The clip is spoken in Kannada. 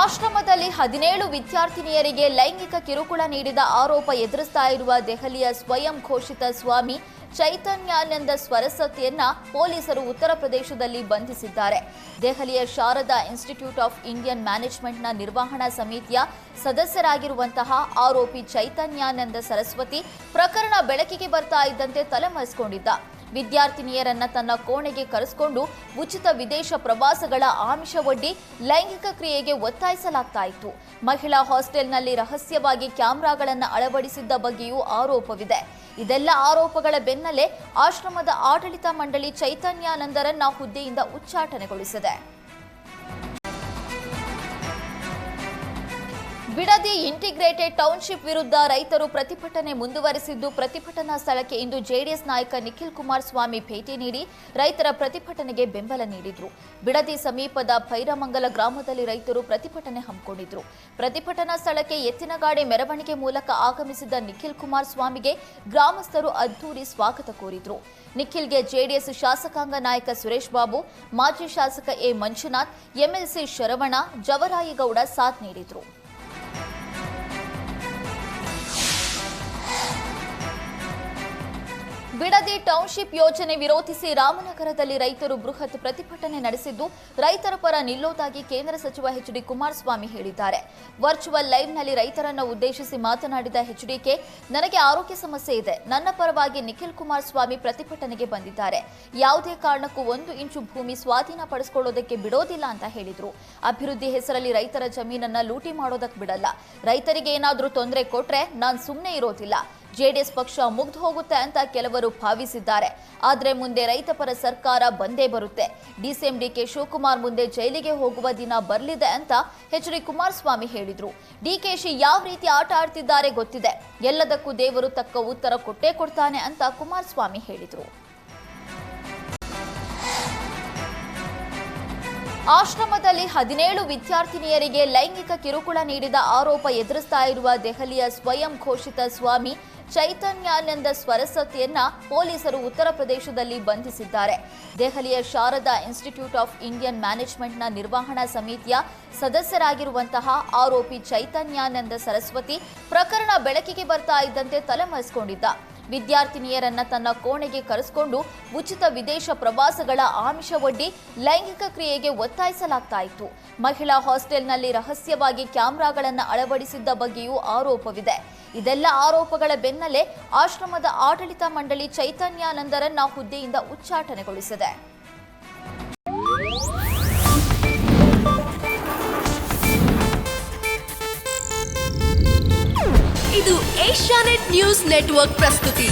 ಆಶ್ರಮದಲ್ಲಿ 17 ವಿದ್ಯಾರ್ಥಿನಿಯರಿಗೆ ಲೈಂಗಿಕ ಕಿರುಕುಳ ನೀಡಿದ ಆರೋಪ ಎದುರಿಸ್ತಾ ಇರುವ ದೆಹಲಿಯ ಸ್ವಯಂ ಘೋಷಿತ ಸ್ವಾಮಿ ಚೈತನ್ಯಾನಂದ ಸರಸ್ವತಿಯನ್ನ ಪೊಲೀಸರು ಉತ್ತರ ಪ್ರದೇಶದಲ್ಲಿ ಬಂಧಿಸಿದ್ದಾರೆ. ದೆಹಲಿಯ ಶಾರದಾ ಇನ್ಸ್ಟಿಟ್ಯೂಟ್ ಆಫ್ ಇಂಡಿಯನ್ ಮ್ಯಾನೇಜ್ಮೆಂಟ್ನ ನಿರ್ವಹಣಾ ಸಮಿತಿಯ ಸದಸ್ಯರಾಗಿರುವಂತಹ ಆರೋಪಿ ಚೈತನ್ಯಾನಂದ ಸರಸ್ವತಿ ಪ್ರಕರಣ ಬೆಳಕಿಗೆ ಬರ್ತಾ ಇದ್ದಂತೆ ತಲೆಮರೆಸಿಕೊಂಡಿದ್ದ. ವಿದ್ಯಾರ್ಥಿನಿಯರನ್ನ ತನ್ನ ಕೋಣೆಗೆ ಕರೆಸಿಕೊಂಡು ಉಚಿತ ವಿದೇಶ ಪ್ರವಾಸಗಳ ಆಮಿಷವೊಡ್ಡಿ ಲೈಂಗಿಕ ಕ್ರಿಯೆಗೆ ಒತ್ತಾಯಿಸಲಾಗ್ತಾ ಇತ್ತು. ಮಹಿಳಾ ಹಾಸ್ಟೆಲ್ನಲ್ಲಿ ರಹಸ್ಯವಾಗಿ ಕ್ಯಾಮೆರಾಗಳನ್ನು ಅಳವಡಿಸಿದ್ದ ಬಗ್ಗೆಯೂ ಆರೋಪವಿದೆ. ಇದೆಲ್ಲ ಆರೋಪಗಳ ಬೆನ್ನಲ್ಲೇ ಆಶ್ರಮದ ಆಡಳಿತ ಮಂಡಳಿ ಚೈತನ್ಯಾನಂದರನ್ನ ಹುದ್ದೆಯಿಂದ ಉಚ್ಚಾಟನೆಗೊಳಿಸಿದೆ. ಬಿಡದಿ ಇಂಟಿಗ್ರೇಟೆಡ್ ಟೌನ್ಶಿಪ್ ವಿರುದ್ಧ ರೈತರು ಪ್ರತಿಭಟನೆ ಮುಂದುವರೆಸಿದ್ದು, ಪ್ರತಿಭಟನಾ ಸ್ಥಳಕ್ಕೆ ಇಂದು ಜೆಡಿಎಸ್ ನಾಯಕ ನಿಖಿಲ್ ಕುಮಾರಸ್ವಾಮಿ ಭೇಟಿ ನೀಡಿ ರೈತರ ಪ್ರತಿಭಟನೆಗೆ ಬೆಂಬಲ ನೀಡಿದ್ರು. ಬಿಡದಿ ಸಮೀಪದ ಭೈರಮಂಗಲ ಗ್ರಾಮದಲ್ಲಿ ರೈತರು ಪ್ರತಿಭಟನೆ ಹಮ್ಮಿಕೊಂಡಿದ್ರು. ಪ್ರತಿಭಟನಾ ಸ್ಥಳಕ್ಕೆ ಎತ್ತಿನಗಾಡಿ ಮೆರವಣಿಗೆ ಮೂಲಕ ಆಗಮಿಸಿದ ನಿಖಿಲ್ ಕುಮಾರಸ್ವಾಮಿಗೆ ಗ್ರಾಮಸ್ಥರು ಅದ್ದೂರಿ ಸ್ವಾಗತ ಕೋರಿದ್ರು. ನಿಖಿಲ್ಗೆ ಜೆಡಿಎಸ್ ಶಾಸಕಾಂಗ ನಾಯಕ ಸುರೇಶ್ ಬಾಬು, ಮಾಜಿ ಶಾಸಕ ಎ ಮಂಜುನಾಥ್, ಎಂಎಲ್ಸಿ ಶರವಣ, ಜವರಾಯಿಗೌಡ ಸಾಥ್ ನೀಡಿದ್ರು. ಬಿಡದಿ ಟೌನ್ಶಿಪ್ ಯೋಜನೆ ವಿರೋಧಿಸಿ ರಾಮನಗರದಲ್ಲಿ ರೈತರು ಬೃಹತ್ ಪ್ರತಿಭಟನೆ ನಡೆಸಿದ್ದು, ರೈತರ ಪರ ನಿಲ್ಲೋದಾಗಿ ಕೇಂದ್ರ ಸಚಿವ ಎಚ್.ಡಿ. ಕುಮಾರಸ್ವಾಮಿ ಹೇಳಿದ್ದಾರೆ. ವರ್ಚುವಲ್ ಲೈವ್ನಲ್ಲಿ ರೈತರನ್ನು ಉದ್ದೇಶಿಸಿ ಮಾತನಾಡಿದ ಎಚ್ಡಿಕೆ, ನನಗೆ ಆರೋಗ್ಯ ಸಮಸ್ಯೆ ಇದೆ. ನನ್ನ ಪರವಾಗಿ ನಿಖಿಲ್ ಕುಮಾರಸ್ವಾಮಿ ಪ್ರತಿಭಟನೆಗೆ ಬಂದಿದ್ದಾರೆ. ಯಾವುದೇ ಕಾರಣಕ್ಕೂ 1 ಇಂಚು ಭೂಮಿ ಸ್ವಾಧೀನ ಪಡಿಸಿಕೊಳ್ಳೋದಕ್ಕೆ ಬಿಡೋದಿಲ್ಲ ಅಂತ ಹೇಳಿದ್ರು. ಅಭಿವೃದ್ಧಿ ಹೆಸರಲ್ಲಿ ರೈತರ ಜಮೀನನ್ನ ಲೂಟಿ ಮಾಡೋದಕ್ಕೆ ಬಿಡಲ್ಲ. ರೈತರಿಗೆ ಏನಾದರೂ ತೊಂದರೆ ಕೊಟ್ರೆ ನಾನು ಸುಮ್ಮನೆ ಇರೋದಿಲ್ಲ. ಜೆಡಿಎಸ್ ಪಕ್ಷ ಮುಗ್ದು ಹೋಗುತ್ತೆ ಅಂತ ಕೆಲವರು ಭಾವಿಸಿದ್ದಾರೆ. ಆದರೆ ಮುಂದೆ ರೈತ ಪರ ಸರ್ಕಾರ ಬಂದೇ ಬರುತ್ತೆ. ಡಿಸಿಎಂ ಡಿಕೆ ಶಿವಕುಮಾರ್ ಮುಂದೆ ಜೈಲಿಗೆ ಹೋಗುವ ದಿನ ಬರಲಿದೆ ಅಂತ ಎಚ್.ಡಿ. ಕುಮಾರಸ್ವಾಮಿ ಹೇಳಿದ್ರು. ಡಿಕೆಶಿ ಯಾವ ರೀತಿ ಆಟ ಆಡ್ತಿದ್ದಾರೆ ಗೊತ್ತಿದೆ. ಎಲ್ಲದಕ್ಕೂ ದೇವರು ತಕ್ಕ ಉತ್ತರ ಕೊಟ್ಟೇ ಕೊಡ್ತಾನೆ ಅಂತ ಕುಮಾರಸ್ವಾಮಿ ಹೇಳಿದ್ರು. ಆಶ್ರಮದಲ್ಲಿ 17 ವಿದ್ಯಾರ್ಥಿನಿಯರಿಗೆ ಲೈಂಗಿಕ ಕಿರುಕುಳ ನೀಡಿದ ಆರೋಪ ಎದುರಿಸ್ತಾ ಇರುವ ದೆಹಲಿಯ ಸ್ವಯಂ ಘೋಷಿತ ಸ್ವಾಮಿ ಚೈತನ್ಯಾನಂದ ಸರಸ್ವತಿಯನ್ನ ಪೊಲೀಸರು ಉತ್ತರ ಪ್ರದೇಶದಲ್ಲಿ ಬಂಧಿಸಿದ್ದಾರೆ. ದೆಹಲಿಯ ಶಾರದಾ ಇನ್ಸ್ಟಿಟ್ಯೂಟ್ ಆಫ್ ಇಂಡಿಯನ್ ಮ್ಯಾನೇಜ್ಮೆಂಟ್ನ ನಿರ್ವಹಣಾ ಸಮಿತಿಯ ಸದಸ್ಯರಾಗಿರುವಂತಹ ಆರೋಪಿ ಚೈತನ್ಯಾನಂದ ಸರಸ್ವತಿ ಪ್ರಕರಣ ಬೆಳಕಿಗೆ ಬರ್ತಾ ಇದ್ದಂತೆ ತಲೆಮರೆಸಿಕೊಂಡಿದ್ದ. ವಿದ್ಯಾರ್ಥಿನಿಯರನ್ನ ತನ್ನ ಕೋಣೆಗೆ ಕರೆಸಿಕೊಂಡು ಉಚಿತ ವಿದೇಶ ಪ್ರವಾಸಗಳ ಆಮಿಷವೊಡ್ಡಿ ಲೈಂಗಿಕ ಕ್ರಿಯೆಗೆ ಒತ್ತಾಯಿಸಲಾಗ್ತಾ ಇತ್ತು. ಮಹಿಳಾ ಹಾಸ್ಟೆಲ್ನಲ್ಲಿ ರಹಸ್ಯವಾಗಿ ಕ್ಯಾಮೆರಾಗಳನ್ನು ಅಳವಡಿಸಿದ್ದ ಬಗ್ಗೆಯೂ ಆರೋಪವಿದೆ. ಇದೆಲ್ಲ ಆರೋಪಗಳ ಬೆನ್ನಲ್ಲೇ ಆಶ್ರಮದ ಆಡಳಿತ ಮಂಡಳಿ ಚೈತನ್ಯಾನಂದರನ್ನ ಹುದ್ದೆಯಿಂದ ಉಚ್ಚಾಟನೆಗೊಳಿಸಿದೆ. ಇದು ಏಷ್ಯಾನೆಟ್ ನ್ಯೂಸ್ ನೆಟ್ವರ್ಕ್ ಪ್ರಸ್ತುತಿ.